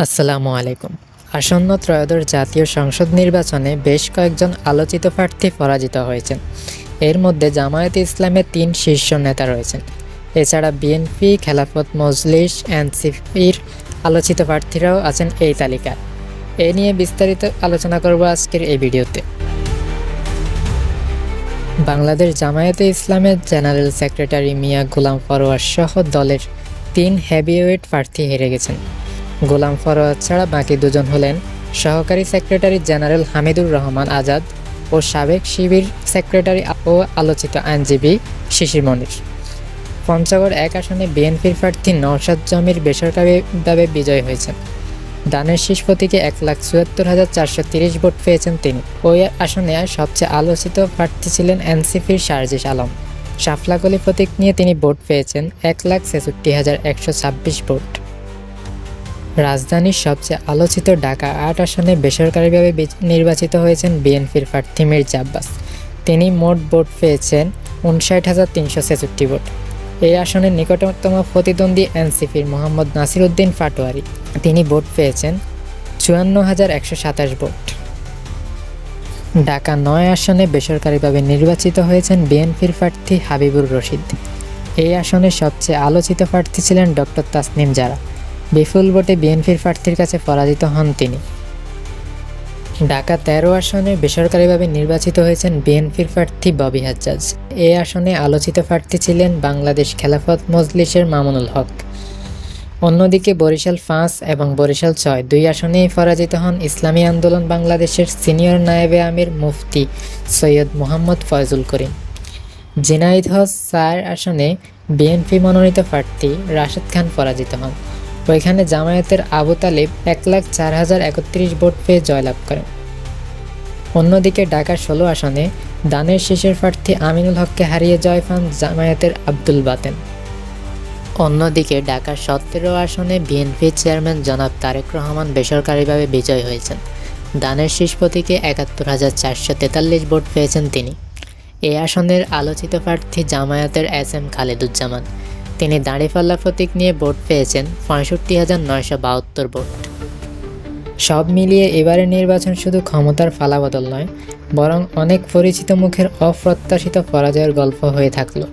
আসসালামু আলাইকুম। আসন্ন ত্রয়োদশ জাতীয় সংসদ নির্বাচনে বেশ কয়েকজন আলোচিত প্রার্থী পরাজিত হয়েছেন। এর মধ্যে জামায়াতে ইসলামের ৩ শীর্ষ নেতা রয়েছেন। এছাড়া বিএনপি, খেলাফত মজলিস, এনসিপির আলোচিত প্রার্থীরাও আছেন এই তালিকায়। এ নিয়ে বিস্তারিত আলোচনা করব আজকের এই ভিডিওতে। বাংলাদেশ জামায়াতে ইসলামের জেনারেল সেক্রেটারি মিয়া গোলাম পরোয়ার সহ দলের ৩ হেভিওয়েট প্রার্থী হেরে গেছেন। গোলাম পরোয়ার ছাড়া বাকি দুজন হলেন সহকারী সেক্রেটারি জেনারেল হামিদুর রহমান আজাদ ও সাবেক শিবির সেক্রেটারি ও আলোচিত আইনজীবী শিশির মনির। পঞ্চগড় ১ আসনে বিএনপির প্রার্থী নওশাদ জমির বেসরকারিভাবে বিজয়ী হয়েছেন। দানের শীষ প্রতীকে ১,৭৪,৪৩০ ভোট পেয়েছেন তিনি। ওই আসনে সবচেয়ে আলোচিত প্রার্থী ছিলেন এনসিপির সার্জিস আলম। শাফলাকলি প্রতীক নিয়ে তিনি ভোট পেয়েছেন ১,৬৬,১২৬ ভোট। রাজধানীর সবচেয়ে আলোচিত ঢাকা ৮ আসনে বেসরকারিভাবে নির্বাচিত হয়েছেন বিএনপির প্রার্থী মির্জা আব্বাস। তিনি মোট ভোট পেয়েছেন ৫৯,৩৬৬ ভোট। এই আসনের নিকটতম প্রতিদ্বন্দ্বী এনসিপির মোহাম্মদ নাসির উদ্দিন পাটোয়ারি। তিনি ভোট পেয়েছেন ৫৪,১২৭ ভোট। ঢাকা ৯ আসনে বেসরকারিভাবে নির্বাচিত হয়েছেন বিএনপির প্রার্থী হাবিবুর রশিদ। এই আসনের সবচেয়ে আলোচিত প্রার্থী ছিলেন ডক্টর তাসনিম জারা। বিপুল ভোটে বিএনপির প্রার্থীর কাছে পরাজিত হন তিনি। ঢাকা ১৩ আসনে বেসরকারিভাবে নির্বাচিত হয়েছেন বিএনপির প্রার্থী ববি হাজ্জাজ। এই আসনে আলোচিত প্রার্থী ছিলেন বাংলাদেশ খেলাফত মজলিসের মামুনুল হক। অন্যদিকে বরিশাল ৫ এবং বরিশাল ৬ দুই আসনেই পরাজিত হন ইসলামী আন্দোলন বাংলাদেশের সিনিয়র নায়েবে আমির মুফতি সৈয়দ মোহাম্মদ ফয়জুল করিম। ঝিনাইদহ ৪ আসনে বিএনপি মনোনীত প্রার্থী রাশেদ খান পরাজিত হন। ওইখানে জামায়াতের আবু তালেব ১,০৪,০৩১ ভোট পেয়ে জয়লাভ করেন। অন্যদিকে ঢাকা ১৬ আসনে দানের শীষের প্রার্থী আমিনুল হককে হারিয়ে জয় পান জামায়াতের আব্দুল বাতেন। অন্যদিকে ঢাকা ১৭ আসনে বিএনপি চেয়ারম্যান জনাব তারেক রহমান বেসরকারিভাবে বিজয়ী হয়েছেন। দানের শীষ প্রতীকে ৭১,৪৪৩ ভোট পেয়েছেন তিনি। এই আসনের আলোচিত প্রার্থী জামায়াতের এস এম খালেদুজ্জামান। তিনি দাঁড়িপাল্লা প্রতীক নিয়ে ভোট পেয়েছেন ৬৫,৯৭২ ভোট। সব মিলিয়ে এবারের নির্বাচন শুধু ক্ষমতার ফালাবদল নয়, বরং অনেক পরিচিত মুখের অপ্রত্যাশিত পরাজয়ের গল্প হয়ে থাকলো।